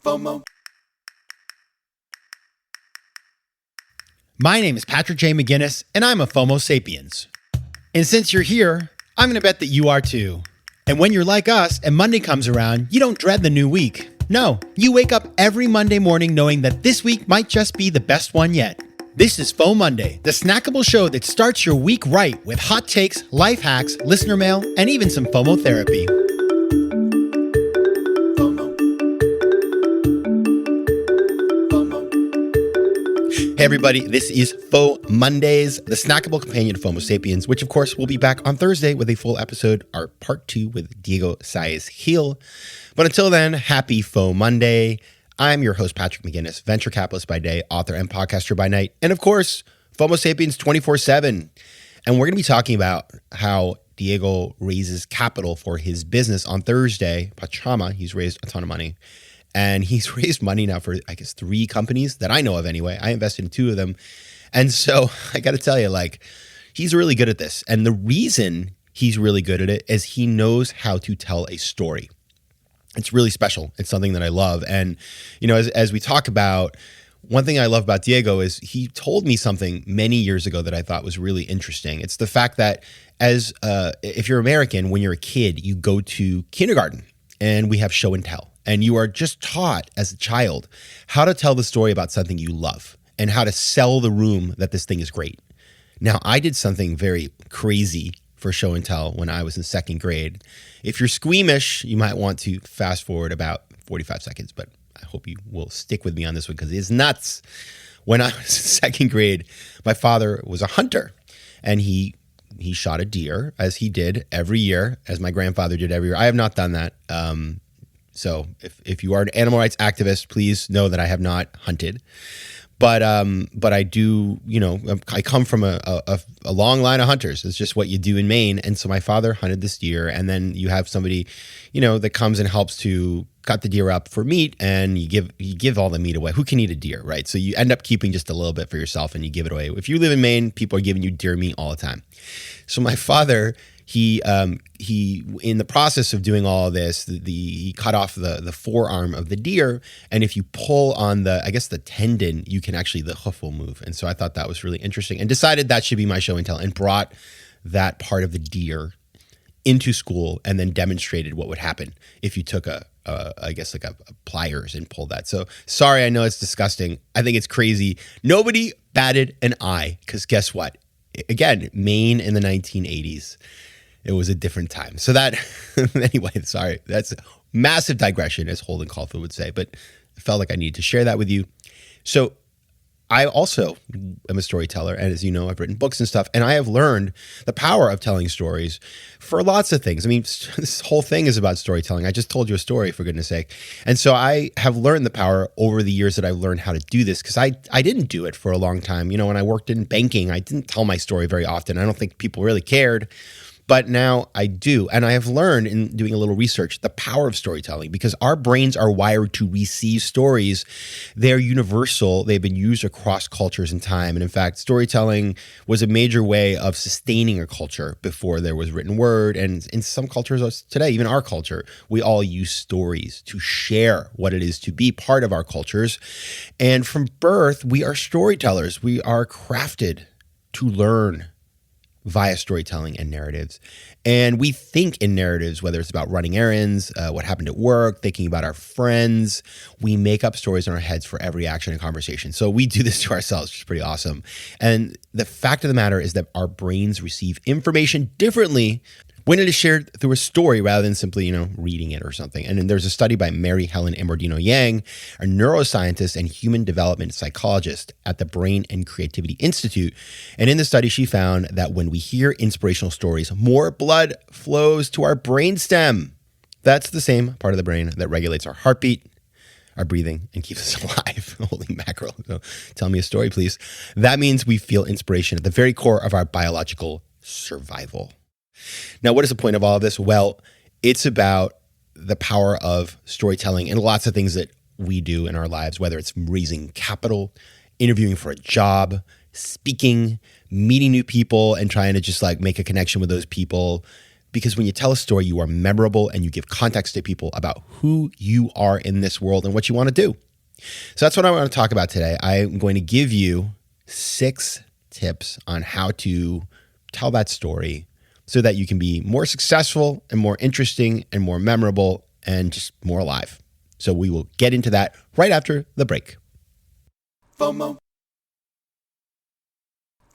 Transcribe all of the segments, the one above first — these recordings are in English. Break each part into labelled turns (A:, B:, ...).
A: FOMO.
B: My name is Patrick J. McGinnis, and I'm a FOMO Sapiens. And since you're here, I'm going to bet that you are too. And when you're like us and Monday comes around, you don't dread the new week. No, you wake up every Monday morning knowing that this week might just be the best one yet. This is FOMOnday, the snackable show that starts your week right with hot takes, life hacks, listener mail, and even some FOMO therapy. Hey everybody, this is FOMOndays, the snackable companion to FOMO Sapiens, which of course will be back on Thursday with a full episode, our part 2 with Diego Saez-Gil. But until then, happy FOMOnday. I'm your host, Patrick McGinnis, venture capitalist by day, author and podcaster by night, and of course, FOMO Sapiens 24/7. And we're going to be talking about how Diego raises capital for his business on Thursday, Pachama. He's raised a ton of money. And he's raised money now for, I guess, 3 companies that I know of anyway. I invested in 2 of them. And so I got to tell you, he's really good at this. And the reason he's really good at it is he knows how to tell a story. It's really special. It's something that I love. And, as we talk about, one thing I love about Diego is he told me something many years ago that I thought was really interesting. It's the fact that if you're American, when you're a kid, you go to kindergarten and we have show and tell. And you are just taught as a child how to tell the story about something you love and how to sell the room that this thing is great. Now, I did something very crazy for show and tell when I was in 2nd grade. If you're squeamish, you might want to fast forward about 45 seconds, but I hope you will stick with me on this one because it is nuts. When I was in 2nd grade, my father was a hunter and he shot a deer as he did every year, as my grandfather did every year. I have not done that. So if you are an animal rights activist, please know that I have not hunted. But I do, I come from a long line of hunters. It's just what you do in Maine. And so my father hunted this deer, and then you have somebody, that comes and helps to cut the deer up for meat, and you give all the meat away. Who can eat a deer, right? So you end up keeping just a little bit for yourself and you give it away. If you live in Maine, people are giving you deer meat all the time. So my father, he in the process of doing all of this, he cut off the forearm of the deer, and if you pull on the tendon, you can actually, the hoof will move. And so I thought that was really interesting and decided that should be my show and tell, and brought that part of the deer into school and then demonstrated what would happen if you took a pliers and pulled that. So sorry, I know it's disgusting. I think it's crazy. Nobody batted an eye because guess what? Again, Maine in the 1980s. It was a different time. So that, anyway, sorry, that's a massive digression, as Holden Caulfield would say, but I felt like I needed to share that with you. So I also am a storyteller, and as you know, I've written books and stuff, and I have learned the power of telling stories for lots of things. I mean, this whole thing is about storytelling. I just told you a story, for goodness sake. And so I have learned the power over the years that I've learned how to do this, because I didn't do it for a long time. When I worked in banking, I didn't tell my story very often. I don't think people really cared. But now I do. And I have learned in doing a little research the power of storytelling, because our brains are wired to receive stories. They're universal. They've been used across cultures and time. And in fact, storytelling was a major way of sustaining a culture before there was written word. And in some cultures today, even our culture, we all use stories to share what it is to be part of our cultures. And from birth, we are storytellers. We are crafted to learn via storytelling and narratives. And we think in narratives, whether it's about running errands, what happened at work, thinking about our friends. We make up stories in our heads for every action and conversation. So we do this to ourselves, which is pretty awesome. And the fact of the matter is that our brains receive information differently when it is shared through a story rather than simply, reading it or something. And then there's a study by Mary Helen Immordino-Yang, a neuroscientist and human development psychologist at the Brain and Creativity Institute. And in the study, she found that when we hear inspirational stories, more blood flows to our brainstem. That's the same part of the brain that regulates our heartbeat, our breathing, and keeps us alive. Holy mackerel. So tell me a story, please. That means we feel inspiration at the very core of our biological survival. Now, what is the point of all of this? Well, it's about the power of storytelling and lots of things that we do in our lives, whether it's raising capital, interviewing for a job, speaking, meeting new people and trying to just make a connection with those people, because when you tell a story, you are memorable and you give context to people about who you are in this world and what you want to do. So that's what I want to talk about today. I'm going to give you 6 tips on how to tell that story so that you can be more successful and more interesting and more memorable and just more alive. So we will get into that right after the break. FOMO.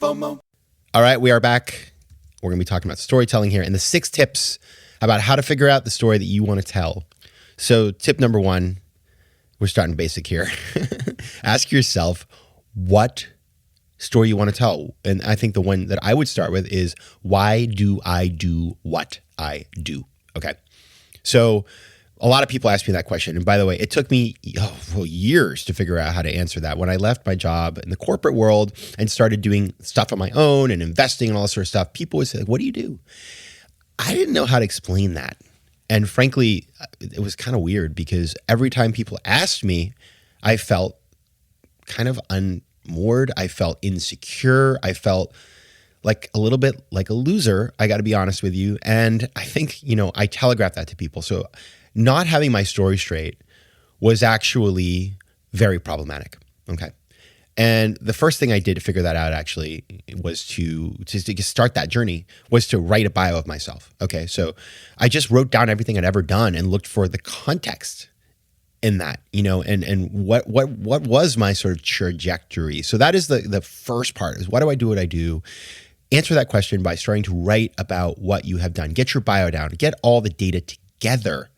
B: FOMO. All right, we are back. We're going to be talking about storytelling here and the 6 tips about how to figure out the story that you want to tell. So tip number 1, we're starting basic here. Ask yourself what story you want to tell. And I think the one that I would start with is, why do I do what I do? Okay. So a lot of people ask me that question. And by the way, it took me years to figure out how to answer that. When I left my job in the corporate world and started doing stuff on my own and investing and all that sort of stuff, people would say, what do you do? I didn't know how to explain that. And frankly, it was kind of weird because every time people asked me, I felt kind of unmoored. I felt insecure. I felt like a little bit like a loser, I got to be honest with you. And I think, I telegraphed that to people. So not having my story straight was actually very problematic. Okay. And the first thing I did to figure that out actually was to start that journey was to write a bio of myself. Okay. So I just wrote down everything I'd ever done and looked for the context in that, and what was my sort of trajectory. So that is the first part, is why do I do what I do? Answer that question by starting to write about what you have done. Get your bio down, get all the data together,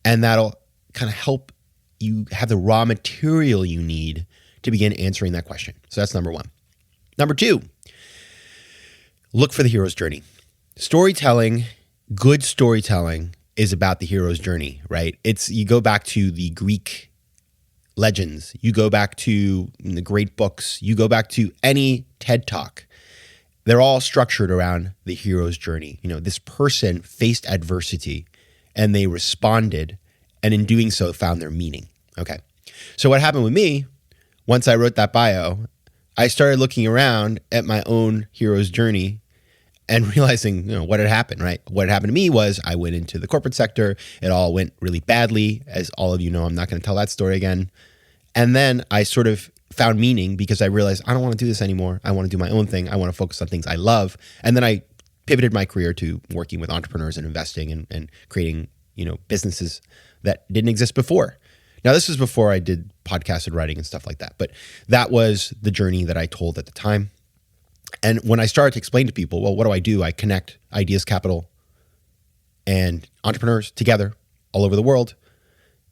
B: and that'll kind of help you have the raw material you need to begin answering that question. So that's number 1. Number 2, look for the hero's journey. Storytelling, good storytelling, is about the hero's journey, right? You go back to the Greek legends, you go back to the great books, you go back to any TED Talk. They're all structured around the hero's journey. This person faced adversity and they responded, and in doing so found their meaning. Okay. So what happened with me, once I wrote that bio, I started looking around at my own hero's journey and realizing, what had happened, right? What had happened to me was I went into the corporate sector. It all went really badly. As all of you know, I'm not going to tell that story again. And then I sort of found meaning because I realized I don't want to do this anymore. I want to do my own thing. I want to focus on things I love. And then I pivoted my career to working with entrepreneurs and investing and creating, businesses that didn't exist before. Now, this was before I did podcasted writing and stuff like that, but that was the journey that I told at the time. And when I started to explain to people, well, what do? I connect ideas capital and entrepreneurs together all over the world.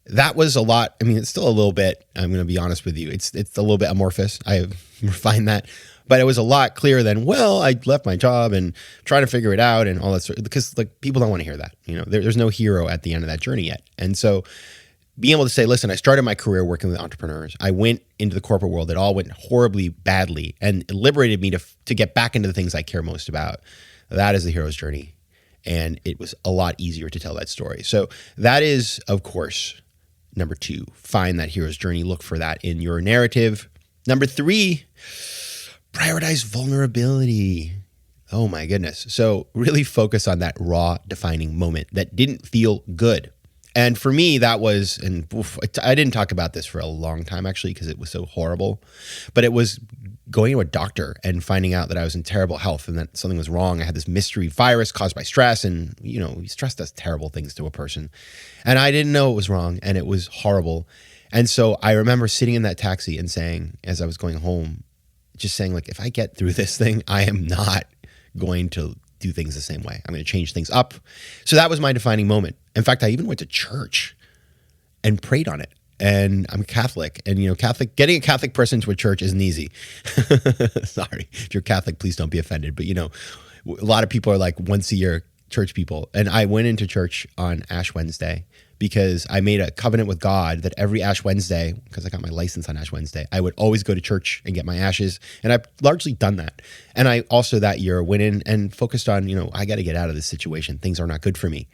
B: That was a lot. I mean, it's still a little bit, I'm going to be honest with you, it's a little bit amorphous. I have refined that, but it was a lot clearer than, well, I left my job and trying to figure it out and all that sort of, because people don't want to hear that. There's no hero at the end of that journey yet. And so being able to say, listen, I started my career working with entrepreneurs. I went into the corporate world. It all went horribly badly, and it liberated me to get back into the things I care most about. That is the hero's journey. And it was a lot easier to tell that story. So that is, of course, number 2, find that hero's journey. Look for that in your narrative. Number 3, prioritize vulnerability. Oh my goodness. So really focus on that raw defining moment that didn't feel good. And for me, that was, and I didn't talk about this for a long time actually because it was so horrible, but it was going to a doctor and finding out that I was in terrible health and that something was wrong. I had this mystery virus caused by stress, and stress does terrible things to a person. And I didn't know it was wrong, and it was horrible. And so I remember sitting in that taxi and saying, as I was going home, just saying, if I get through this thing, I am not going to do things the same way. I'm going to change things up. So that was my defining moment. In fact, I even went to church and prayed on it. And I'm Catholic, and getting a Catholic person to a church isn't easy. Sorry, if you're Catholic, please don't be offended. But a lot of people are like once a year church people. And I went into church on Ash Wednesday because I made a covenant with God that every Ash Wednesday, because I got my license on Ash Wednesday, I would always go to church and get my ashes. And I've largely done that. And I also that year went in and focused on, I got to get out of this situation. Things are not good for me.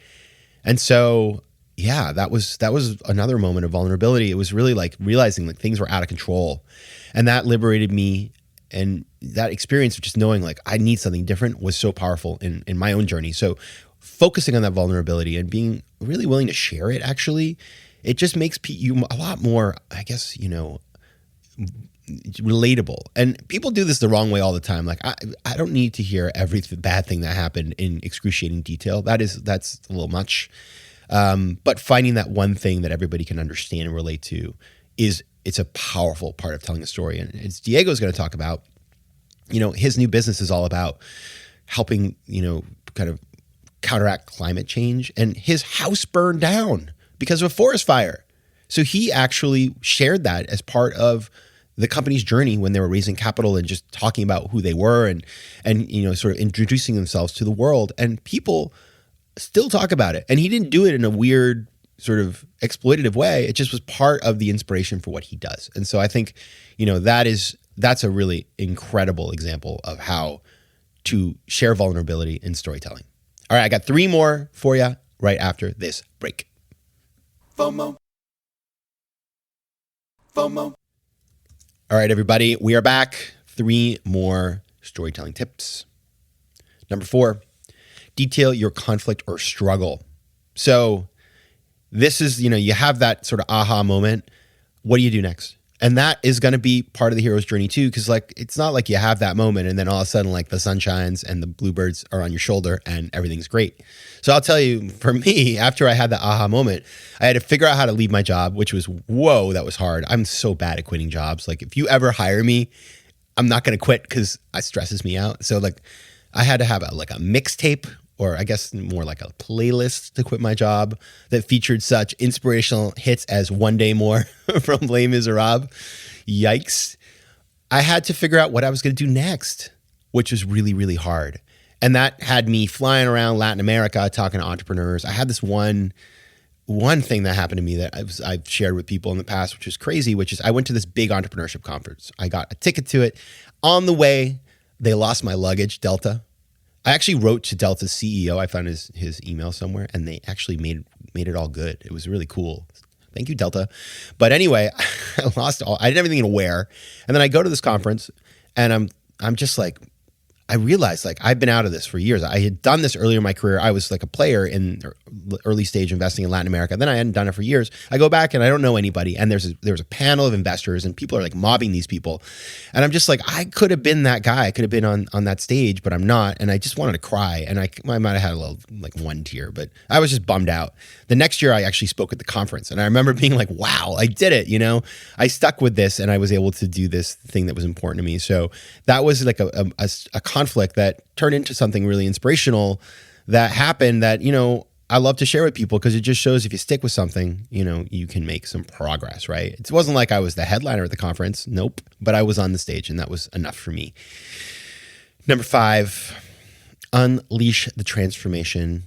B: And so, yeah, that was another moment of vulnerability. It was really like realizing that things were out of control. And that liberated me. And that experience of just knowing I need something different was so powerful in my own journey. So focusing on that vulnerability and being really willing to share it, actually, it just makes you a lot more, I guess, relatable. And people do this the wrong way all the time. Like, I don't need to hear every bad thing that happened in excruciating detail. That's a little much. But finding that one thing that everybody can understand and relate to it's a powerful part of telling a story. And it's Diego's going to talk about, his new business is all about helping, kind of counteract climate change. And his house burned down because of a forest fire. So he actually shared that as part of the company's journey when they were raising capital and just talking about who they were and sort of introducing themselves to the world. And people still talk about it. And he didn't do it in a weird sort of exploitative way. It just was part of the inspiration for what he does. And so I think, that's a really incredible example of how to share vulnerability in storytelling. All right, I got 3 more for you right after this break. FOMO. All right, everybody, we are back. 3 more storytelling tips. Number 4, detail your conflict or struggle. So this is, you have that sort of aha moment. What do you do next? And that is going to be part of the hero's journey too, because it's not like you have that moment and then all of a sudden the sun shines and the bluebirds are on your shoulder and everything's great. So I'll tell you, for me, after I had the aha moment, I had to figure out how to leave my job, which was, whoa, that was hard. I'm so bad at quitting jobs. If you ever hire me, I'm not going to quit because it stresses me out. So I had to have a mixtape, or I guess more like a playlist to quit my job that featured such inspirational hits as One Day More from Les Miserables. Yikes. I had to figure out what I was going to do next, which was really, really hard. And that had me flying around Latin America, talking to entrepreneurs. I had this one thing that happened to me that I've shared with people in the past, which is crazy, which is I went to this big entrepreneurship conference. I got a ticket to it. On the way, they lost my luggage, Delta. I actually wrote to Delta's CEO. I found his email somewhere, and they actually made it all good. It was really cool. Thank you, Delta. But anyway, I didn't have anything to wear. And then I go to this conference, and I'm just I realized I've been out of this for years. I had done this earlier in my career. I was a player in early stage investing in Latin America. Then I hadn't done it for years. I go back and I don't know anybody. And there was a panel of investors and people are mobbing these people. And I'm just I could have been that guy. I could have been on that stage, but I'm not. And I just wanted to cry. And I might have had a little one tear, but I was just bummed out. The next year I actually spoke at the conference and I remember being wow, I did it. I stuck with this and I was able to do this thing that was important to me. So that was a conflict that turned into something really inspirational that happened that, I love to share with people because it just shows if you stick with something, you can make some progress, right? It wasn't like I was the headliner at the conference. Nope. But I was on the stage and that was enough for me. Number 5, unleash the transformation.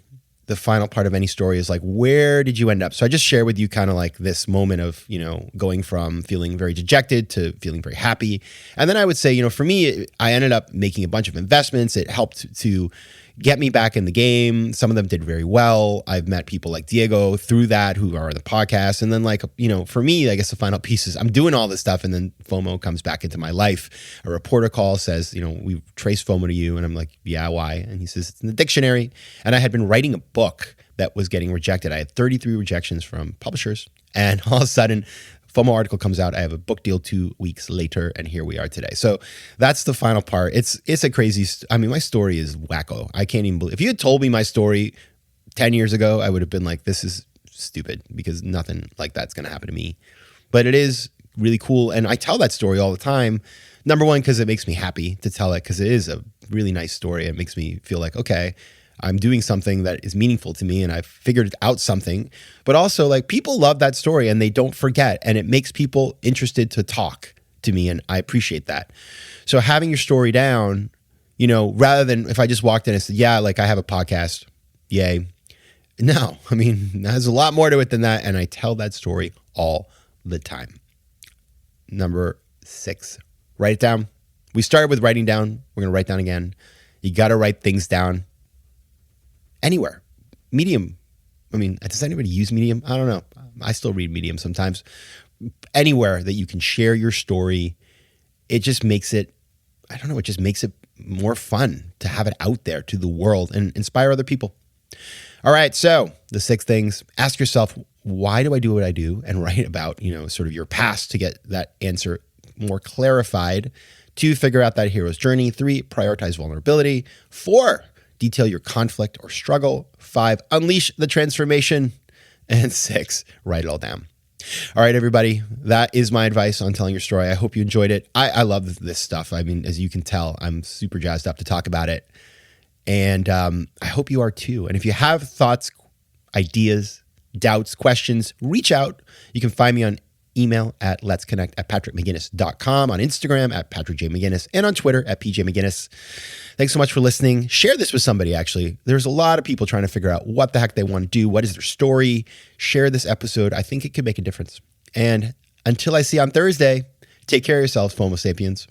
B: The final part of any story is where did you end up? So I just share with you kind of this moment of, going from feeling very dejected to feeling very happy. And then I would say, for me, I ended up making a bunch of investments. It helped to get me back in the game. Some of them did very well. I've met people like Diego through that who are on the podcast. And then for me, I guess the final piece is I'm doing all this stuff and then FOMO comes back into my life. A reporter calls, says, we've traced FOMO to you. And I'm like, yeah, why? And he says, it's in the dictionary. And I had been writing a book that was getting rejected. I had 33 rejections from publishers. And all of a sudden, FOMO article comes out. I have a book deal 2 weeks later, and here we are today. So that's the final part. It's a crazy. My story is wacko. I can't even believe. If you had told me my story 10 years ago, I would have been like, "This is stupid," because nothing like that's going to happen to me. But it is really cool, and I tell that story all the time. Number one, because it makes me happy to tell it, because it is a really nice story. It makes me feel like, okay, I'm doing something that is meaningful to me and I've figured out something, but also people love that story and they don't forget, and it makes people interested to talk to me. And I appreciate that. So having your story down, rather than if I just walked in and said, yeah, I have a podcast, yay. No, there's a lot more to it than that. And I tell that story all the time. Number 6, write it down. We started with writing down. We're going to write down again. You got to write things down. Anywhere. Medium. Does anybody use Medium? I don't know. I still read Medium sometimes. Anywhere that you can share your story, it just makes it, it just makes it more fun to have it out there to the world and inspire other people. All right. So the 6 things, ask yourself, why do I do what I do? And write about, sort of your past to get that answer more clarified. 2, figure out that hero's journey. 3, prioritize vulnerability. 4, detail your conflict or struggle. 5, unleash the transformation. And 6, write it all down. All right, everybody, that is my advice on telling your story. I hope you enjoyed it. I love this stuff. I mean, as you can tell, I'm super jazzed up to talk about it. And I hope you are too. And if you have thoughts, ideas, doubts, questions, reach out. You can find me on email at letsconnect@patrickmcginnis.com, on Instagram at patrickjmcginnis, and on Twitter at pjmcginnis. Thanks so much for listening. Share this with somebody, actually. There's a lot of people trying to figure out what the heck they want to do. What is their story? Share this episode. I think it could make a difference. And until I see you on Thursday, take care of yourselves, FOMO Sapiens.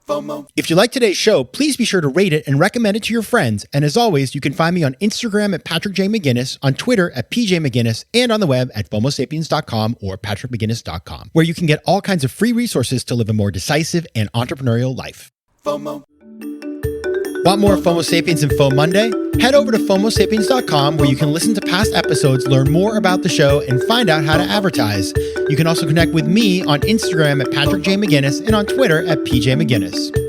B: FOMO. If you like today's show, please be sure to rate it and recommend it to your friends. And as always, you can find me on Instagram at patrickjmcginnis, on Twitter at pjmcginnis, and on the web at FOMOsapiens.com or patrickmcginnis.com, where you can get all kinds of free resources to live a more decisive and entrepreneurial life. FOMO. Want more FOMO Sapiens and FOMOnday? Head over to FOMOsapiens.com, where you can listen to past episodes, learn more about the show, and find out how to advertise. You can also connect with me on Instagram at patrickjmcginnis and on Twitter at pjmcginnis.